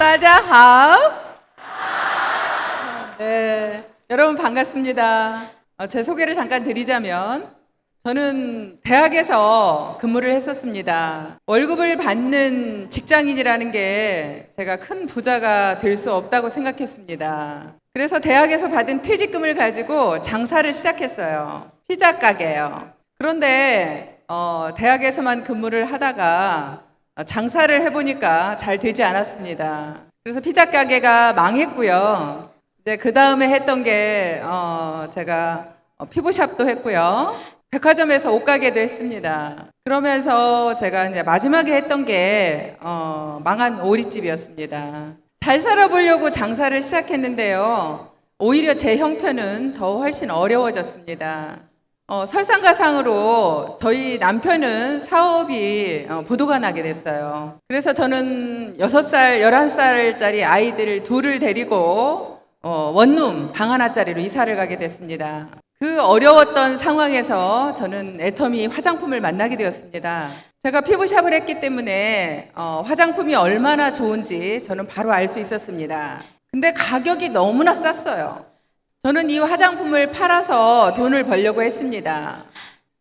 다자하오. 네, 여러분 반갑습니다. 제 소개를 잠깐 드리자면 저는 대학에서 근무를 했었습니다. 월급을 받는 직장인이라는 게 제가 큰 부자가 될 수 없다고 생각했습니다. 그래서 대학에서 받은 퇴직금을 가지고 장사를 시작했어요. 피자 가게예요. 그런데 대학에서만 근무를 하다가 장사를 해보니까 잘 되지 않았습니다. 그래서 피자 가게가 망했고요. 이제 그 다음에 했던 게 제가 피부샵도 했고요. 백화점에서 옷가게도 했습니다. 그러면서 제가 이제 마지막에 했던 게 망한 오리집이었습니다. 잘 살아보려고 장사를 시작했는데요. 오히려 제 형편은 더 훨씬 어려워졌습니다. 설상가상으로 저희 남편은 사업이 부도가 나게 됐어요. 그래서 저는 6살, 11살짜리 아이들 둘을 데리고 원룸 방 하나짜리로 이사를 가게 됐습니다. 그 어려웠던 상황에서 저는 애터미 화장품을 만나게 되었습니다. 제가 피부샵을 했기 때문에 화장품이 얼마나 좋은지 저는 바로 알 수 있었습니다. 근데 가격이 너무나 쌌어요. 저는 이 화장품을 팔아서 돈을 벌려고 했습니다.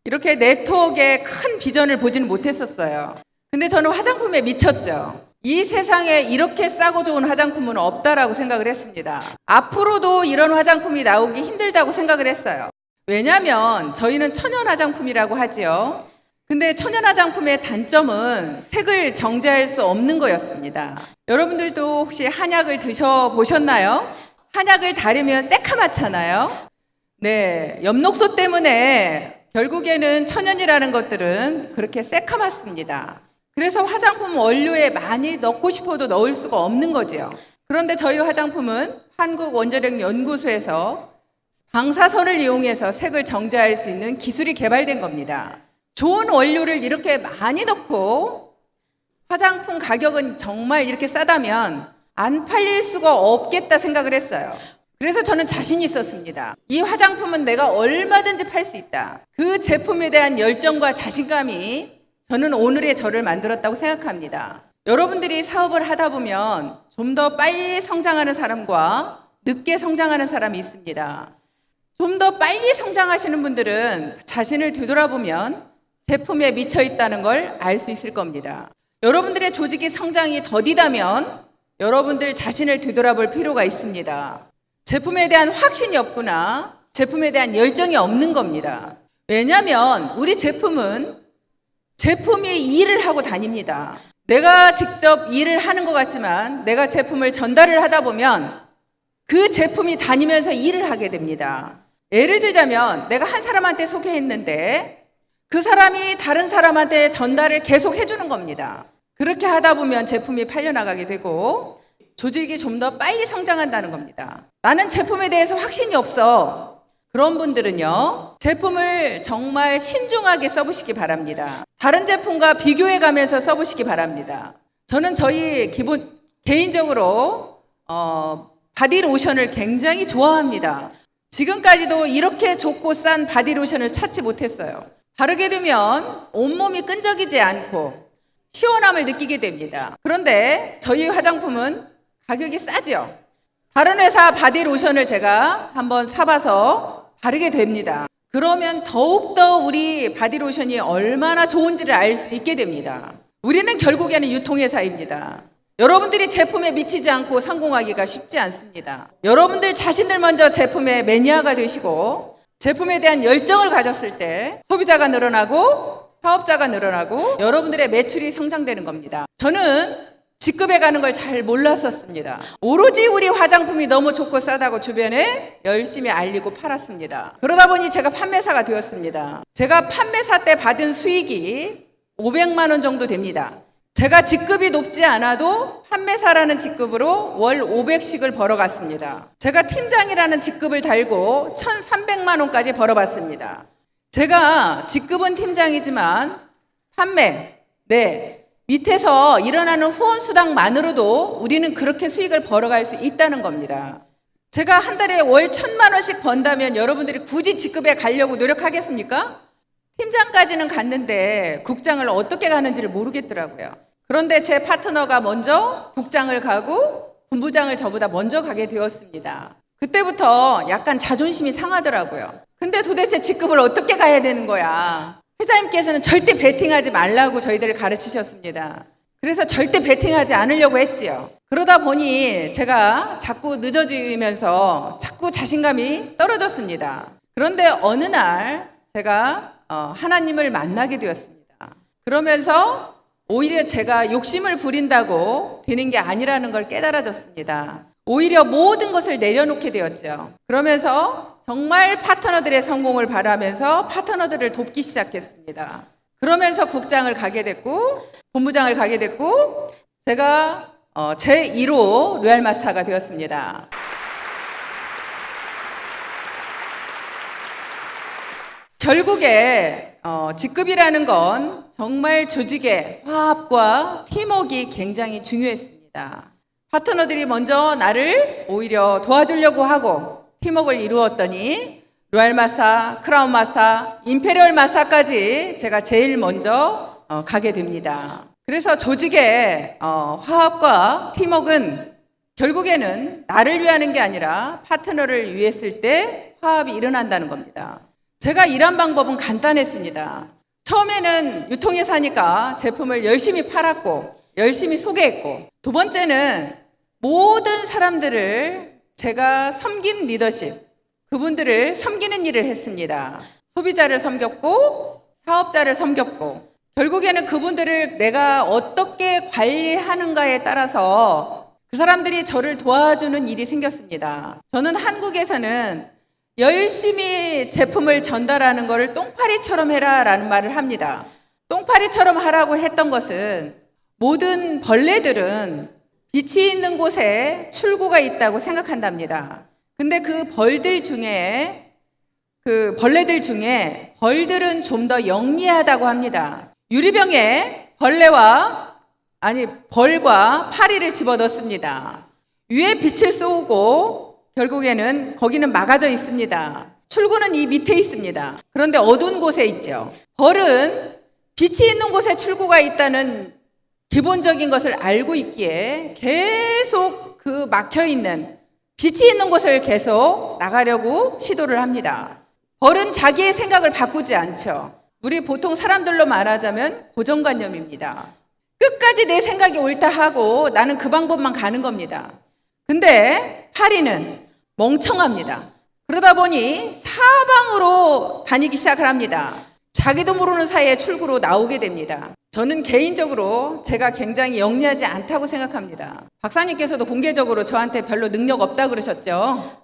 이렇게 네트워크에 큰 비전을 보지는 못했었어요. 근데 저는 화장품에 미쳤죠. 이 세상에 이렇게 싸고 좋은 화장품은 없다라고 생각을 했습니다. 앞으로도 이런 화장품이 나오기 힘들다고 생각을 했어요. 왜냐하면 저희는 천연 화장품이라고 하지요. 근데 천연 화장품의 단점은 색을 정제할 수 없는 거였습니다. 여러분들도 혹시 한약을 드셔보셨나요? 한약을 다리면 새카맣잖아요. 네, 엽록소 때문에 결국에는 천연이라는 것들은 그렇게 새카맣습니다. 그래서 화장품 원료에 많이 넣고 싶어도 넣을 수가 없는 거죠. 그런데 저희 화장품은 한국원자력연구소에서 방사선을 이용해서 색을 정제할 수 있는 기술이 개발된 겁니다. 좋은 원료를 이렇게 많이 넣고 화장품 가격은 정말 이렇게 싸다면 안 팔릴 수가 없겠다 생각을 했어요. 그래서 저는 자신이 있었습니다. 이 화장품은 내가 얼마든지 팔 수 있다. 그 제품에 대한 열정과 자신감이 저는 오늘의 저를 만들었다고 생각합니다. 여러분들이 사업을 하다 보면 좀 더 빨리 성장하는 사람과 늦게 성장하는 사람이 있습니다. 좀 더 빨리 성장하시는 분들은 자신을 되돌아보면 제품에 미쳐 있다는 걸 알 수 있을 겁니다. 여러분들의 조직이 성장이 더디다면 여러분들 자신을 되돌아볼 필요가 있습니다. 제품에 대한 확신이 없구나, 제품에 대한 열정이 없는 겁니다. 왜냐하면 우리 제품은 제품이 일을 하고 다닙니다. 내가 직접 일을 하는 것 같지만 내가 제품을 전달을 하다 보면 그 제품이 다니면서 일을 하게 됩니다. 예를 들자면 내가 한 사람한테 소개했는데 그 사람이 다른 사람한테 전달을 계속 해주는 겁니다. 그렇게 하다 보면 제품이 팔려나가게 되고 조직이 좀 더 빨리 성장한다는 겁니다. 나는 제품에 대해서 확신이 없어. 그런 분들은요, 제품을 정말 신중하게 써보시기 바랍니다. 다른 제품과 비교해 가면서 써보시기 바랍니다. 저는 저희 개인적으로 바디로션을 굉장히 좋아합니다. 지금까지도 이렇게 좋고 싼 바디로션을 찾지 못했어요. 바르게 되면 온몸이 끈적이지 않고 시원함을 느끼게 됩니다. 그런데 저희 화장품은 가격이 싸죠. 다른 회사 바디로션을 제가 한번 사봐서 바르게 됩니다. 그러면 더욱더 우리 바디로션이 얼마나 좋은지를 알 수 있게 됩니다. 우리는 결국에는 유통회사입니다. 여러분들이 제품에 미치지 않고 성공하기가 쉽지 않습니다. 여러분들 자신들 먼저 제품의 매니아가 되시고 제품에 대한 열정을 가졌을 때 소비자가 늘어나고 사업자가 늘어나고 여러분들의 매출이 성장되는 겁니다. 저는 직급에 가는 걸 잘 몰랐었습니다. 오로지 우리 화장품이 너무 좋고 싸다고 주변에 열심히 알리고 팔았습니다. 그러다 보니 제가 판매사가 되었습니다. 제가 판매사 때 받은 수익이 500만 원 정도 됩니다. 제가 직급이 높지 않아도 판매사라는 직급으로 월 500씩을 벌어갔습니다. 제가 팀장이라는 직급을 달고 1,300만 원까지 벌어봤습니다. 제가 직급은 팀장이지만 판매, 밑에서 일어나는 후원수당만으로도 우리는 그렇게 수익을 벌어갈 수 있다는 겁니다. 제가 한 달에 월 1,000만 원씩 번다면 여러분들이 굳이 직급에 가려고 노력하겠습니까? 팀장까지는 갔는데 국장을 어떻게 가는지를 모르겠더라고요. 그런데 제 파트너가 먼저 국장을 가고 본부장을 저보다 먼저 가게 되었습니다. 그때부터 약간 자존심이 상하더라고요. 근데 도대체 직급을 어떻게 가야 되는 거야? 회장님께서는 절대 베팅하지 말라고 저희들을 가르치셨습니다. 그래서 절대 베팅하지 않으려고 했지요. 그러다 보니 제가 자꾸 늦어지면서 자꾸 자신감이 떨어졌습니다. 그런데 어느 날 제가 하나님을 만나게 되었습니다. 그러면서 오히려 제가 욕심을 부린다고 되는 게 아니라는 걸 깨달아졌습니다. 오히려 모든 것을 내려놓게 되었죠. 그러면서 정말 파트너들의 성공을 바라면서 파트너들을 돕기 시작했습니다. 그러면서 국장을 가게 됐고 본부장을 가게 됐고 제가 제1호 로얄 마스터가 되었습니다. 결국에 직급이라는 건 정말 조직의 화합과 팀워크가 굉장히 중요했습니다. 파트너들이 먼저 나를 오히려 도와주려고 하고 팀워크를 이루었더니 로얄 마스터, 크라운 마스터, 임페리얼 마스터까지 제가 제일 먼저 가게 됩니다. 그래서 조직의 화합과 팀워크는 결국에는 나를 위하는 게 아니라 파트너를 위했을 때 화합이 일어난다는 겁니다. 제가 일한 방법은 간단했습니다. 처음에는 유통회사니까 제품을 열심히 팔았고 열심히 소개했고, 두 번째는 모든 사람들을 제가 섬김 리더십, 그분들을 섬기는 일을 했습니다. 소비자를 섬겼고 사업자를 섬겼고, 결국에는 그분들을 내가 어떻게 관리하는가에 따라서 그 사람들이 저를 도와주는 일이 생겼습니다. 저는 한국에서는 열심히 제품을 전달하는 것을 똥파리처럼 해라 라는 말을 합니다. 똥파리처럼 하라고 했던 것은 모든 벌레들은 빛이 있는 곳에 출구가 있다고 생각한답니다. 근데 그 벌레들 중에 벌들은 좀 더 영리하다고 합니다. 유리병에 벌과 파리를 집어넣습니다. 위에 빛을 쏘고 결국에는 거기는 막아져 있습니다. 출구는 이 밑에 있습니다. 그런데 어두운 곳에 있죠. 벌은 빛이 있는 곳에 출구가 있다는 기본적인 것을 알고 있기에 계속 그 막혀있는 빛이 있는 곳을 계속 나가려고 시도를 합니다. 벌은 자기의 생각을 바꾸지 않죠. 우리 보통 사람들로 말하자면 고정관념입니다. 끝까지 내 생각이 옳다 하고 나는 그 방법만 가는 겁니다. 근데 파리는 멍청합니다. 그러다 보니 사방으로 다니기 시작을 합니다. 자기도 모르는 사이에 출구로 나오게 됩니다. 저는 개인적으로 제가 굉장히 영리하지 않다고 생각합니다. 박사님께서도 공개적으로 저한테 별로 능력 없다고 그러셨죠.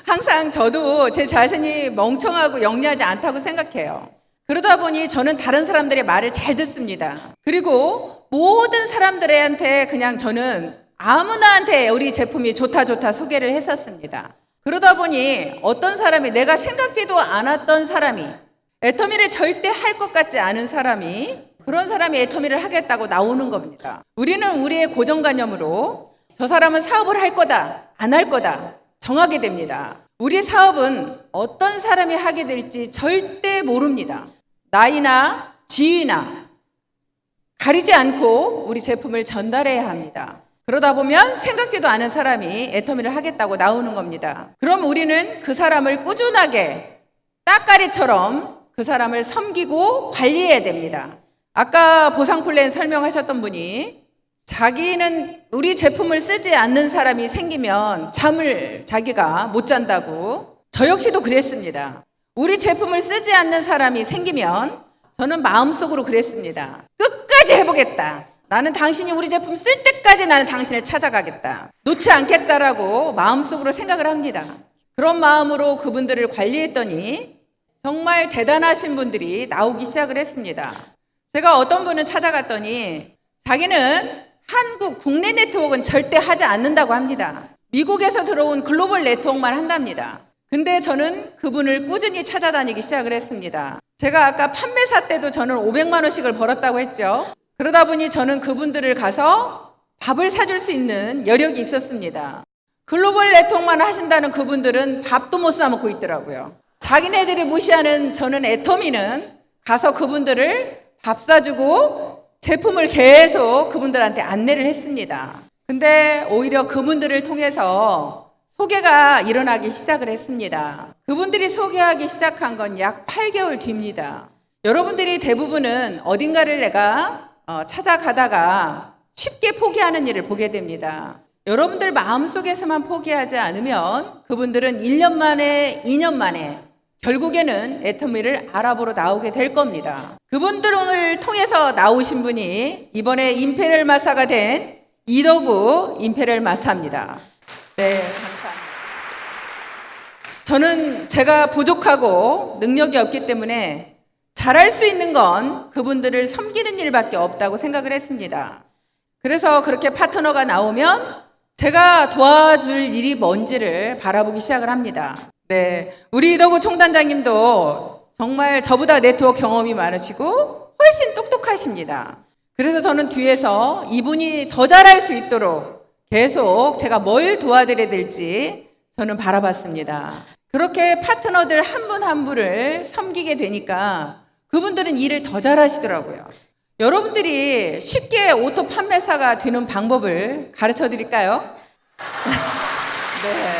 항상 저도 제 자신이 멍청하고 영리하지 않다고 생각해요. 그러다 보니 저는 다른 사람들의 말을 잘 듣습니다. 그리고 모든 사람들한테 그냥 저는 아무나한테 우리 제품이 좋다 소개를 했었습니다. 그러다 보니 어떤 사람이, 내가 생각지도 않았던 사람이, 애터미를 절대 할 것 같지 않은 사람이, 그런 사람이 애터미를 하겠다고 나오는 겁니다. 우리는 우리의 고정관념으로 저 사람은 사업을 할 거다, 안 할 거다 정하게 됩니다. 우리 사업은 어떤 사람이 하게 될지 절대 모릅니다. 나이나 지위나 가리지 않고 우리 제품을 전달해야 합니다. 그러다 보면 생각지도 않은 사람이 애터미를 하겠다고 나오는 겁니다. 그럼 우리는 그 사람을 꾸준하게 따까리처럼 그 사람을 섬기고 관리해야 됩니다. 아까 보상 플랜 설명하셨던 분이 자기는 우리 제품을 쓰지 않는 사람이 생기면 잠을 자기가 못 잔다고, 저 역시도 그랬습니다. 우리 제품을 쓰지 않는 사람이 생기면 저는 마음속으로 그랬습니다. 끝까지 해보겠다. 나는 당신이 우리 제품 쓸 때까지 나는 당신을 찾아가겠다. 놓지 않겠다라고 마음속으로 생각을 합니다. 그런 마음으로 그분들을 관리했더니 정말 대단하신 분들이 나오기 시작을 했습니다. 제가 어떤 분은 찾아갔더니 자기는 한국 국내 네트워크는 절대 하지 않는다고 합니다. 미국에서 들어온 글로벌 네트워크만 한답니다. 근데 저는 그분을 꾸준히 찾아다니기 시작을 했습니다. 제가 아까 판매사 때도 저는 500만 원씩을 벌었다고 했죠. 그러다 보니 저는 그분들을 가서 밥을 사줄 수 있는 여력이 있었습니다. 글로벌 네트워크만 하신다는 그분들은 밥도 못 사 먹고 있더라고요. 자기네들이 무시하는 저는 애터미는 가서 그분들을 밥 사주고 제품을 계속 그분들한테 안내를 했습니다. 근데 오히려 그분들을 통해서 소개가 일어나기 시작을 했습니다. 그분들이 소개하기 시작한 건 약 8개월 뒤입니다. 여러분들이 대부분은 어딘가를 내가 찾아가다가 쉽게 포기하는 일을 보게 됩니다. 여러분들 마음속에서만 포기하지 않으면 그분들은 1년 만에 2년 만에 결국에는 애터미를 알아보러 나오게 될 겁니다. 그분들을 통해서 나오신 분이 이번에 임페리얼 마사가 된 이덕우 임페리얼 마사입니다. 네, 감사합니다. 저는 제가 부족하고 능력이 없기 때문에 잘할 수 있는 건 그분들을 섬기는 일밖에 없다고 생각을 했습니다. 그래서 그렇게 파트너가 나오면 제가 도와줄 일이 뭔지를 바라보기 시작을 합니다. 네, 우리 이덕우 총단장님도 정말 저보다 네트워크 경험이 많으시고 훨씬 똑똑하십니다. 그래서 저는 뒤에서 이분이 더 잘할 수 있도록 계속 제가 뭘 도와드려야 될지 저는 바라봤습니다. 그렇게 파트너들 한 분 한 분을 섬기게 되니까 그분들은 일을 더 잘하시더라고요. 여러분들이 쉽게 오토 판매사가 되는 방법을 가르쳐 드릴까요? 네.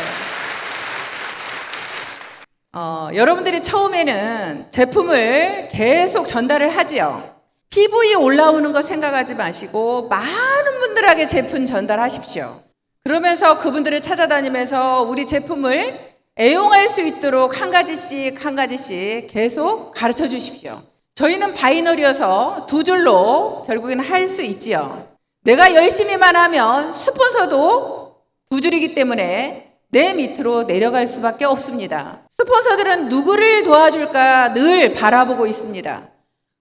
여러분들이 처음에는 제품을 계속 전달을 하지요. PV 올라오는 거 생각하지 마시고 많은 분들에게 제품 전달하십시오. 그러면서 그분들을 찾아다니면서 우리 제품을 애용할 수 있도록 한 가지씩 계속 가르쳐 주십시오. 저희는 바이너리여서 두 줄로 결국에는 할 수 있지요. 내가 열심히만 하면 스폰서도 두 줄이기 때문에 내 밑으로 내려갈 수밖에 없습니다. 스폰서들은 누구를 도와줄까 늘 바라보고 있습니다.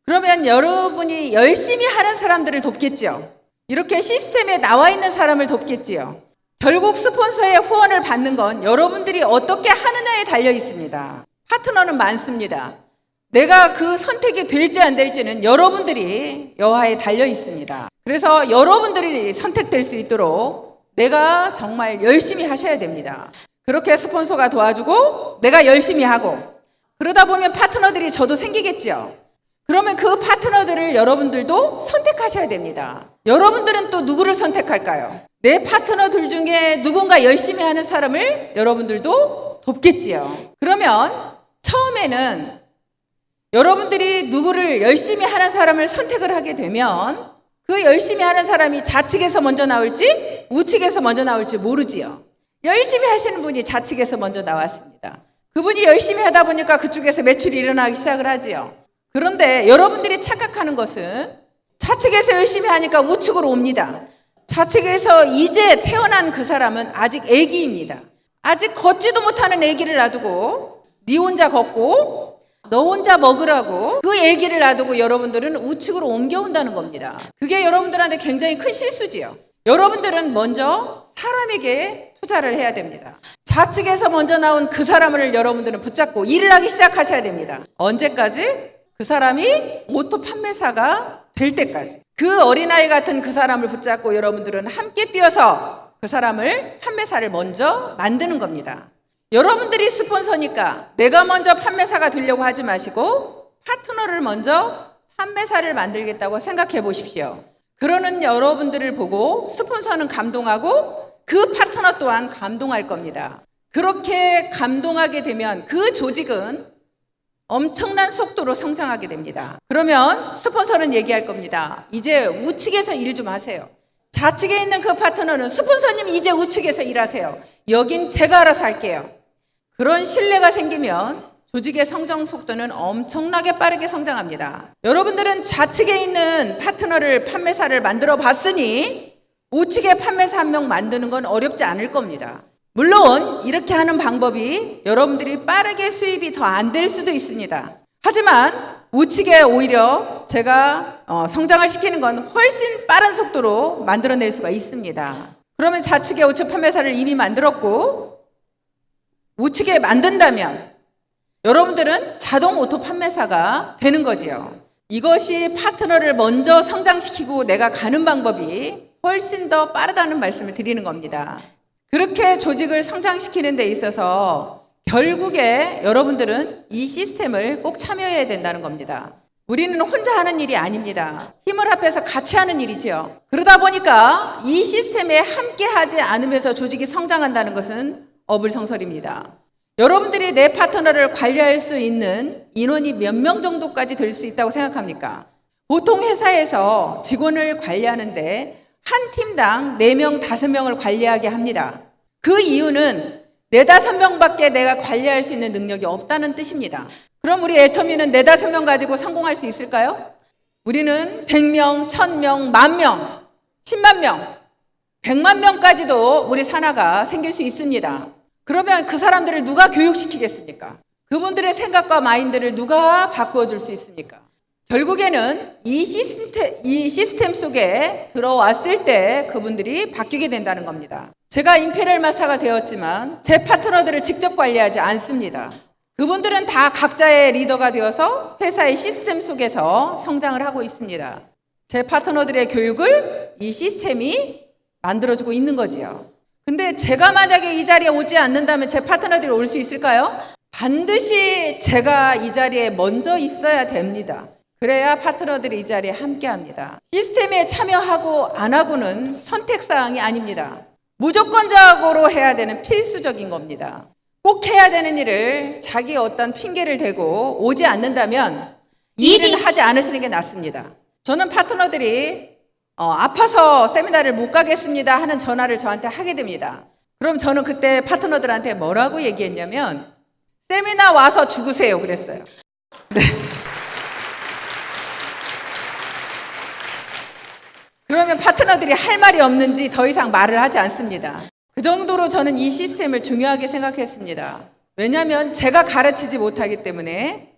그러면 여러분이 열심히 하는 사람들을 돕겠지요. 이렇게 시스템에 나와 있는 사람을 돕겠지요. 결국 스폰서의 후원을 받는 건 여러분들이 어떻게 하느냐에 달려 있습니다. 파트너는 많습니다. 내가 그 선택이 될지 안 될지는 여러분들이 여하에 달려 있습니다. 그래서 여러분들이 선택될 수 있도록 내가 정말 열심히 하셔야 됩니다. 그렇게 스폰서가 도와주고 내가 열심히 하고 그러다 보면 파트너들이 저도 생기겠지요. 그러면 그 파트너들을 여러분들도 선택하셔야 됩니다. 여러분들은 또 누구를 선택할까요? 내 파트너들 중에 누군가 열심히 하는 사람을 여러분들도 돕겠지요. 그러면 처음에는 여러분들이 누구를 열심히 하는 사람을 선택을 하게 되면 그 열심히 하는 사람이 좌측에서 먼저 나올지 우측에서 먼저 나올지 모르지요. 열심히 하시는 분이 좌측에서 먼저 나왔습니다. 그분이 열심히 하다 보니까 그쪽에서 매출이 일어나기 시작을 하지요. 그런데 여러분들이 착각하는 것은 좌측에서 열심히 하니까 우측으로 옵니다. 좌측에서 이제 태어난 그 사람은 아직 아기입니다. 아직 걷지도 못하는 아기를 놔두고 네 혼자 걷고 너 혼자 먹으라고 그 아기를 놔두고 여러분들은 우측으로 옮겨온다는 겁니다. 그게 여러분들한테 굉장히 큰 실수지요. 여러분들은 먼저 사람에게 투자를 해야 됩니다. 좌측에서 먼저 나온 그 사람을 여러분들은 붙잡고 일을 하기 시작하셔야 됩니다. 언제까지? 그 사람이 오토 판매사가 될 때까지. 그 어린아이 같은 그 사람을 붙잡고 여러분들은 함께 뛰어서 그 사람을 판매사를 먼저 만드는 겁니다. 여러분들이 스폰서니까 내가 먼저 판매사가 되려고 하지 마시고 파트너를 먼저 판매사를 만들겠다고 생각해 보십시오. 그러는 여러분들을 보고 스폰서는 감동하고 그 파트너 또한 감동할 겁니다. 그렇게 감동하게 되면 그 조직은 엄청난 속도로 성장하게 됩니다. 그러면 스폰서는 얘기할 겁니다. 이제 우측에서 일 좀 하세요. 좌측에 있는 그 파트너는 스폰서님 이제 우측에서 일하세요. 여긴 제가 알아서 할게요. 그런 신뢰가 생기면 조직의 성장 속도는 엄청나게 빠르게 성장합니다. 여러분들은 좌측에 있는 파트너를 판매사를 만들어 봤으니 우측에 판매사 한 명 만드는 건 어렵지 않을 겁니다. 물론 이렇게 하는 방법이 여러분들이 빠르게 수입이 더 안 될 수도 있습니다. 하지만 우측에 오히려 제가 성장을 시키는 건 훨씬 빠른 속도로 만들어낼 수가 있습니다. 그러면 좌측에 우측 판매사를 이미 만들었고 우측에 만든다면 여러분들은 자동 오토 판매사가 되는 거지요. 이것이 파트너를 먼저 성장시키고 내가 가는 방법이 훨씬 더 빠르다는 말씀을 드리는 겁니다. 그렇게 조직을 성장시키는 데 있어서 결국에 여러분들은 이 시스템을 꼭 참여해야 된다는 겁니다. 우리는 혼자 하는 일이 아닙니다. 힘을 합해서 같이 하는 일이죠. 그러다 보니까 이 시스템에 함께 하지 않으면서 조직이 성장한다는 것은 어불성설입니다. 여러분들이 내 파트너를 관리할 수 있는 인원이 몇 명 정도까지 될 수 있다고 생각합니까? 보통 회사에서 직원을 관리하는데 한 팀당 4명, 5명을 관리하게 합니다. 그 이유는 4, 5명밖에 내가 관리할 수 있는 능력이 없다는 뜻입니다. 그럼 우리 애터미는 4, 5명 가지고 성공할 수 있을까요? 우리는 100명, 1000명, 10,000명, 10만 명, 100만 명까지도 우리 산하가 생길 수 있습니다. 그러면 그 사람들을 누가 교육시키겠습니까? 그분들의 생각과 마인드를 누가 바꾸어 줄 수 있습니까? 결국에는 이 시스템 속에 들어왔을 때 그분들이 바뀌게 된다는 겁니다. 제가 임페리얼 마스터가 되었지만 제 파트너들을 직접 관리하지 않습니다. 그분들은 다 각자의 리더가 되어서 회사의 시스템 속에서 성장을 하고 있습니다. 제 파트너들의 교육을 이 시스템이 만들어주고 있는 거지요. 근데 제가 만약에 이 자리에 오지 않는다면 제 파트너들이 올 수 있을까요? 반드시 제가 이 자리에 먼저 있어야 됩니다. 그래야 파트너들이 이 자리에 함께 합니다. 시스템에 참여하고 안 하고는 선택사항이 아닙니다. 무조건적으로 해야 되는 필수적인 겁니다. 꼭 해야 되는 일을 자기 어떤 핑계를 대고 오지 않는다면 이 일을 하지 않으시는 게 낫습니다. 저는 파트너들이 아파서 세미나를 못 가겠습니다 하는 전화를 저한테 하게 됩니다. 그럼 저는 그때 파트너들한테 뭐라고 얘기했냐면 세미나 와서 죽으세요 그랬어요. 네. 그러면 파트너들이 할 말이 없는지 더 이상 말을 하지 않습니다. 그 정도로 저는 이 시스템을 중요하게 생각했습니다. 왜냐하면 제가 가르치지 못하기 때문에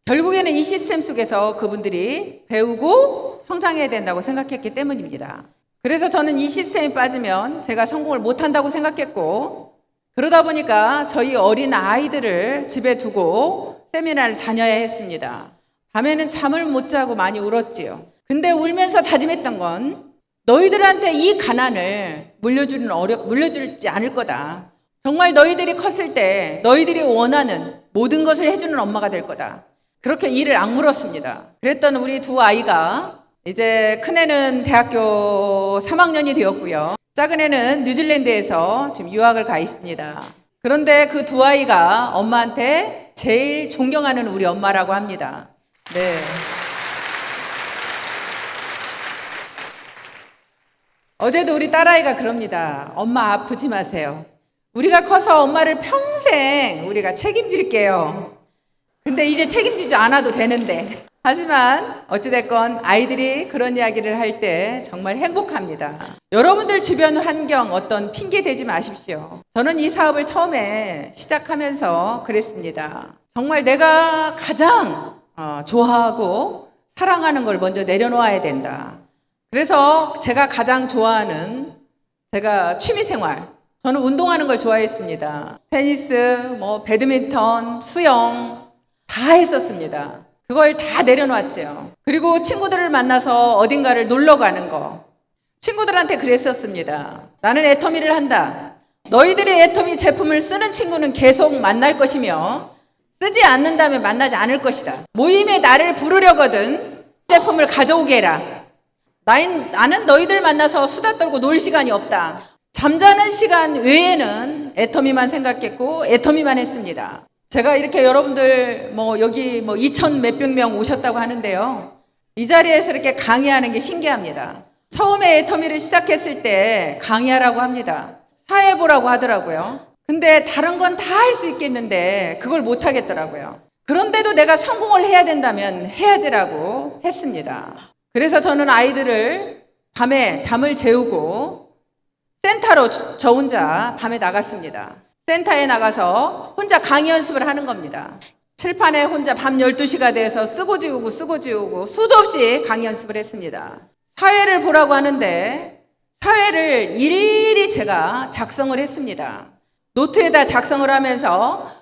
결국에는 이 시스템 속에서 그분들이 배우고 성장해야 된다고 생각했기 때문입니다. 그래서 저는 이 시스템에 빠지면 제가 성공을 못한다고 생각했고 그러다 보니까 저희 어린 아이들을 집에 두고 세미나를 다녀야 했습니다. 밤에는 잠을 못 자고 많이 울었지요. 근데 울면서 다짐했던 건 너희들한테 이 가난을 물려주지 않을 거다. 정말 너희들이 컸을 때 너희들이 원하는 모든 것을 해주는 엄마가 될 거다. 그렇게 이를 악물었습니다. 그랬던 우리 두 아이가 이제 큰애는 대학교 3학년이 되었고요. 작은애는 뉴질랜드에서 지금 유학을 가 있습니다. 그런데 그 두 아이가 엄마한테 제일 존경하는 우리 엄마라고 합니다. 네. 어제도 우리 딸아이가 그럽니다. 엄마 아프지 마세요. 우리가 커서 엄마를 평생 우리가 책임질게요. 근데 이제 책임지지 않아도 되는데. 하지만 어찌됐건 아이들이 그런 이야기를 할 때 정말 행복합니다. 여러분들 주변 환경 어떤 핑계 대지 마십시오. 저는 이 사업을 처음에 시작하면서 그랬습니다. 정말 내가 가장 좋아하고 사랑하는 걸 먼저 내려놓아야 된다. 그래서 제가 가장 좋아하는 제가 취미생활, 저는 운동하는 걸 좋아했습니다. 테니스, 배드민턴, 수영 다 했었습니다. 그걸 다 내려놨죠. 그리고 친구들을 만나서 어딘가를 놀러 가는 거. 친구들한테 그랬었습니다. 나는 애터미를 한다. 너희들이 애터미 제품을 쓰는 친구는 계속 만날 것이며 쓰지 않는다면 만나지 않을 것이다. 모임에 나를 부르려거든 제품을 가져오게 해라. 나는 너희들 만나서 수다 떨고 놀 시간이 없다. 잠자는 시간 외에는 애터미만 생각했고 애터미만 했습니다. 제가 이렇게 여러분들 여기 2,000 몇백 명 오셨다고 하는데요. 이 자리에서 이렇게 강의하는 게 신기합니다. 처음에 애터미를 시작했을 때 강의하라고 합니다. 사회보라고 하더라고요. 근데 다른 건 다 할 수 있겠는데 그걸 못 하겠더라고요. 그런데도 내가 성공을 해야 된다면 해야지라고 했습니다. 그래서 저는 아이들을 밤에 잠을 재우고 센터로 저 혼자 밤에 나갔습니다. 센터에 나가서 혼자 강의 연습을 하는 겁니다. 칠판에 혼자 밤 12시가 돼서 쓰고 지우고 수도 없이 강의 연습을 했습니다. 사회를 보라고 하는데 사회를 일일이 제가 작성을 했습니다. 노트에다 작성을 하면서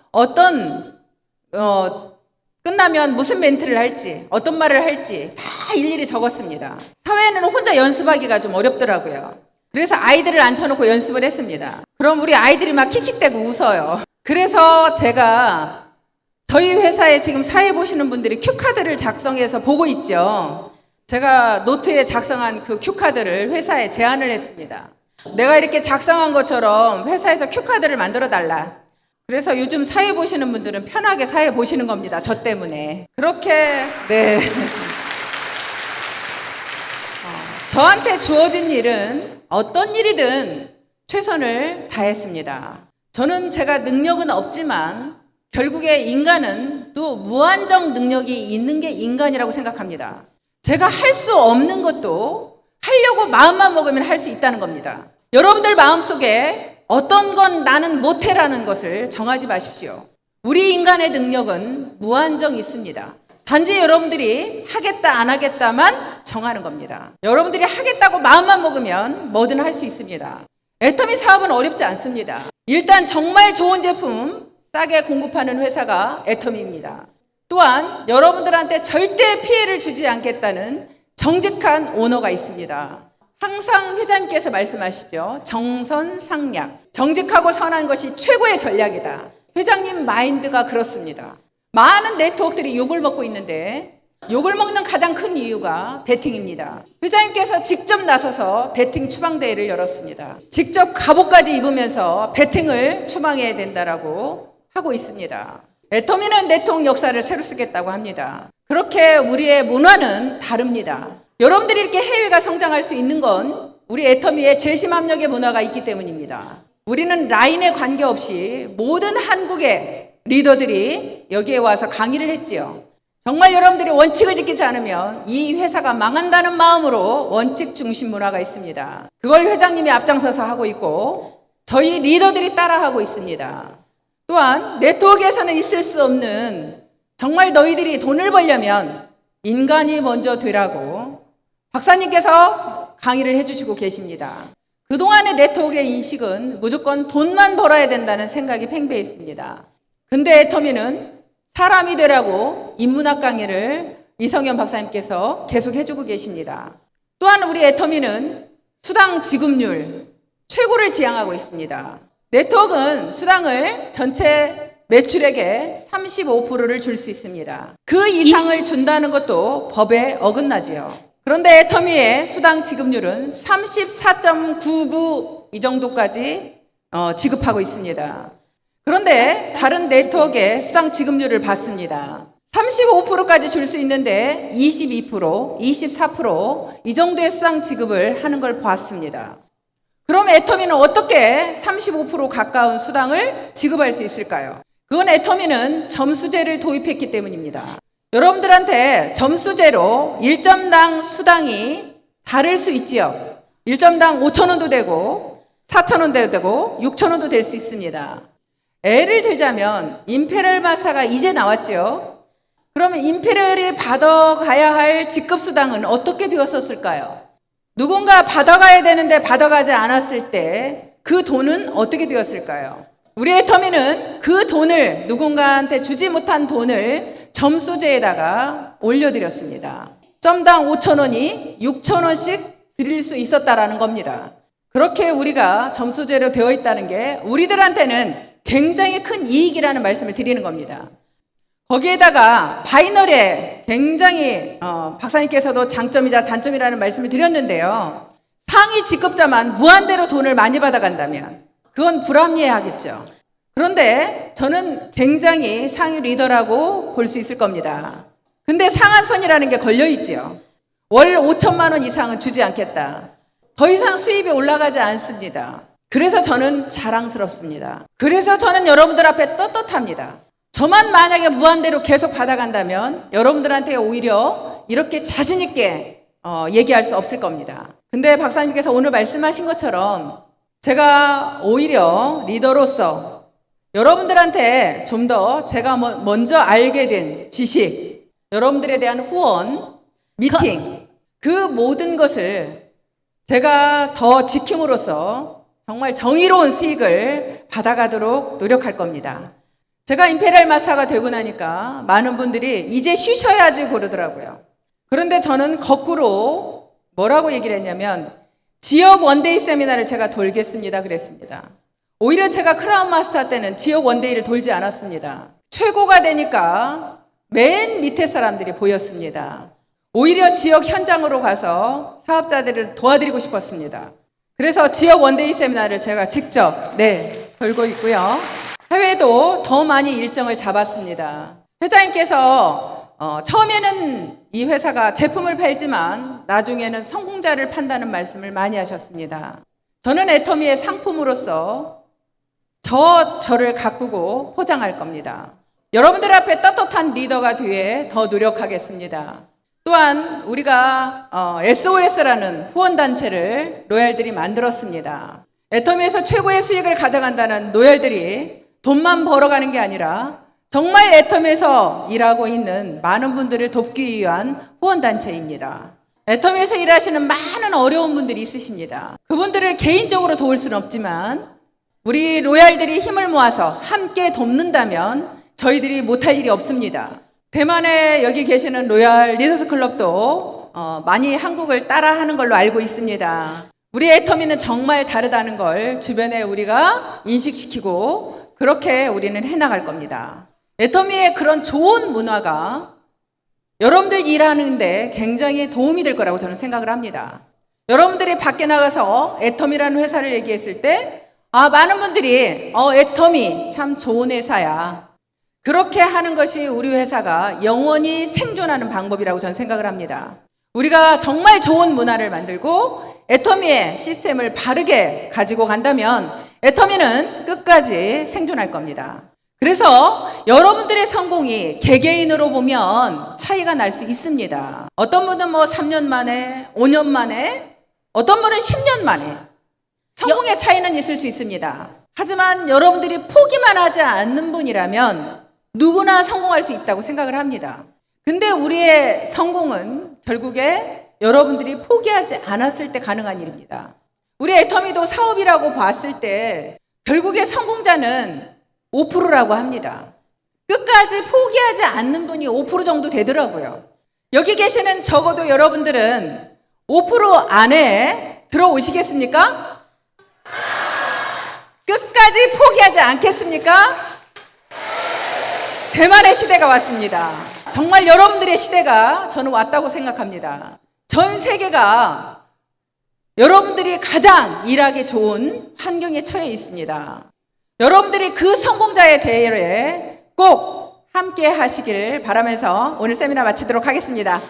끝나면 무슨 멘트를 할지, 어떤 말을 할지 다 일일이 적었습니다. 사회는 혼자 연습하기가 좀 어렵더라고요. 그래서 아이들을 앉혀놓고 연습을 했습니다. 그럼 우리 아이들이 막 킥킥대고 웃어요. 그래서 제가 저희 회사에 지금 사회 보시는 분들이 큐카드를 작성해서 보고 있죠. 제가 노트에 작성한 그 큐카드를 회사에 제안을 했습니다. 내가 이렇게 작성한 것처럼 회사에서 큐카드를 만들어 달라. 그래서 요즘 사회 보시는 분들은 편하게 사회 보시는 겁니다. 저 때문에. 그렇게, 네. 저한테 주어진 일은 어떤 일이든 최선을 다했습니다. 저는 제가 능력은 없지만 결국에 인간은 또 무한정 능력이 있는 게 인간이라고 생각합니다. 제가 할 수 없는 것도 하려고 마음만 먹으면 할 수 있다는 겁니다. 여러분들 마음속에 어떤 건 나는 못해라는 것을 정하지 마십시오. 우리 인간의 능력은 무한정 있습니다. 단지 여러분들이 하겠다 안 하겠다만 정하는 겁니다. 여러분들이 하겠다고 마음만 먹으면 뭐든 할 수 있습니다. 애터미 사업은 어렵지 않습니다. 일단 정말 좋은 제품 싸게 공급하는 회사가 애터미입니다. 또한 여러분들한테 절대 피해를 주지 않겠다는 정직한 오너가 있습니다. 항상 회장님께서 말씀하시죠. 정선상략. 정직하고 선한 것이 최고의 전략이다. 회장님 마인드가 그렇습니다. 많은 네트워크들이 욕을 먹고 있는데 욕을 먹는 가장 큰 이유가 베팅입니다. 회장님께서 직접 나서서 베팅 추방대회를 열었습니다. 직접 갑옷까지 입으면서 베팅을 추방해야 된다라고 하고 있습니다. 애터미는 네트워크 역사를 새로 쓰겠다고 합니다. 그렇게 우리의 문화는 다릅니다. 여러분들이 이렇게 해외가 성장할 수 있는 건 우리 애터미의 재심합력의 문화가 있기 때문입니다. 우리는 라인에 관계없이 모든 한국의 리더들이 여기에 와서 강의를 했지요. 정말 여러분들이 원칙을 지키지 않으면 이 회사가 망한다는 마음으로 원칙 중심 문화가 있습니다. 그걸 회장님이 앞장서서 하고 있고 저희 리더들이 따라하고 있습니다. 또한 네트워크에서는 있을 수 없는 정말 너희들이 돈을 벌려면 인간이 먼저 되라고 박사님께서 강의를 해주시고 계십니다. 그동안의 네트워크의 인식은 무조건 돈만 벌어야 된다는 생각이 팽배했습니다. 근데 애터미는 사람이 되라고 인문학 강의를 이성현 박사님께서 계속 해주고 계십니다. 또한 우리 애터미는 수당 지급률 최고를 지향하고 있습니다. 네트워크는 수당을 전체 매출액의 35%를 줄 수 있습니다. 그 이상을 준다는 것도 법에 어긋나지요. 그런데 애터미의 수당 지급률은 34.99 이 정도까지 지급하고 있습니다. 그런데 다른 네트워크의 수당 지급률을 봤습니다. 35%까지 줄 수 있는데 22%, 24% 이 정도의 수당 지급을 하는 걸 봤습니다. 그럼 애터미는 어떻게 35% 가까운 수당을 지급할 수 있을까요? 그건 애터미는 점수제를 도입했기 때문입니다. 여러분들한테 점수제로 1점당 수당이 다를 수 있지요. 1점당 5,000원도 되고 4,000원도 되고 6,000원도 될 수 있습니다. 예를 들자면 임페리얼 마사가 이제 나왔죠. 그러면 임페리얼이 받아가야 할 직급수당은 어떻게 되었었을까요? 누군가 받아가야 되는데 받아가지 않았을 때 그 돈은 어떻게 되었을까요? 우리 애터미는 그 돈을 누군가한테 주지 못한 돈을 점수제에다가 올려드렸습니다. 점당 5,000원이 6,000원씩 드릴 수 있었다라는 겁니다. 그렇게 우리가 점수제로 되어 있다는 게 우리들한테는 굉장히 큰 이익이라는 말씀을 드리는 겁니다. 거기에다가 바이널에 굉장히 박사님께서도 장점이자 단점이라는 말씀을 드렸는데요. 상위 직급자만 무한대로 돈을 많이 받아간다면 그건 불합리하겠죠. 그런데 저는 굉장히 상위 리더라고 볼 수 있을 겁니다. 근데 상한선이라는 게 걸려있지요. 월 5천만 원 이상은 주지 않겠다. 더 이상 수입이 올라가지 않습니다. 그래서 저는 자랑스럽습니다. 그래서 저는 여러분들 앞에 떳떳합니다. 저만 만약에 무한대로 계속 받아간다면 여러분들한테 오히려 이렇게 자신 있게 얘기할 수 없을 겁니다. 근데 박사님께서 오늘 말씀하신 것처럼 제가 오히려 리더로서 여러분들한테 좀 더 제가 먼저 알게 된 지식, 여러분들에 대한 후원, 미팅, 그 모든 것을 제가 더 지킴으로써 정말 정의로운 수익을 받아가도록 노력할 겁니다. 제가 임페리얼 마스터가 되고 나니까 많은 분들이 이제 쉬셔야지 그러더라고요. 그런데 저는 거꾸로 뭐라고 얘기를 했냐면 지역 원데이 세미나를 제가 돌겠습니다 그랬습니다. 오히려 제가 크라운 마스터 때는 지역 원데이를 돌지 않았습니다. 최고가 되니까 맨 밑에 사람들이 보였습니다. 오히려 지역 현장으로 가서 사업자들을 도와드리고 싶었습니다. 그래서 지역 원데이 세미나를 제가 직접 걸고 있고요. 해외도 더 많이 일정을 잡았습니다. 회장님께서 처음에는 이 회사가 제품을 팔지만 나중에는 성공자를 판다는 말씀을 많이 하셨습니다. 저는 애터미의 상품으로서 저를 가꾸고 포장할 겁니다. 여러분들 앞에 떳떳한 리더가 되어 더 노력하겠습니다. 또한 우리가 SOS라는 후원단체를 로얄들이 만들었습니다. 애터미에서 최고의 수익을 가져간다는 로얄들이 돈만 벌어가는 게 아니라 정말 애터미에서 일하고 있는 많은 분들을 돕기 위한 후원단체입니다. 애터미에서 일하시는 많은 어려운 분들이 있으십니다. 그분들을 개인적으로 도울 수는 없지만 우리 로얄들이 힘을 모아서 함께 돕는다면 저희들이 못할 일이 없습니다. 대만에 여기 계시는 로얄 리더스 클럽도 많이 한국을 따라하는 걸로 알고 있습니다. 우리 애터미는 정말 다르다는 걸 주변에 우리가 인식시키고 그렇게 우리는 해나갈 겁니다. 애터미의 그런 좋은 문화가 여러분들 일하는데 굉장히 도움이 될 거라고 저는 생각을 합니다. 여러분들이 밖에 나가서 애터미라는 회사를 얘기했을 때 많은 분들이 애터미 참 좋은 회사야. 그렇게 하는 것이 우리 회사가 영원히 생존하는 방법이라고 저는 생각을 합니다. 우리가 정말 좋은 문화를 만들고 애터미의 시스템을 바르게 가지고 간다면 애터미는 끝까지 생존할 겁니다. 그래서 여러분들의 성공이 개개인으로 보면 차이가 날 수 있습니다. 어떤 분은 3년 만에, 5년 만에, 어떤 분은 10년 만에 성공의 차이는 있을 수 있습니다. 하지만 여러분들이 포기만 하지 않는 분이라면 누구나 성공할 수 있다고 생각을 합니다. 근데 우리의 성공은 결국에 여러분들이 포기하지 않았을 때 가능한 일입니다. 우리 애터미도 사업이라고 봤을 때 결국에 성공자는 5%라고 합니다. 끝까지 포기하지 않는 분이 5% 정도 되더라고요. 여기 계시는 적어도 여러분들은 5% 안에 들어오시겠습니까? 끝까지 포기하지 않겠습니까? 대만의 시대가 왔습니다. 정말 여러분들의 시대가 저는 왔다고 생각합니다. 전 세계가 여러분들이 가장 일하기 좋은 환경에 처해 있습니다. 여러분들이 그 성공자의 대회에 꼭 함께 하시길 바라면서 오늘 세미나 마치도록 하겠습니다.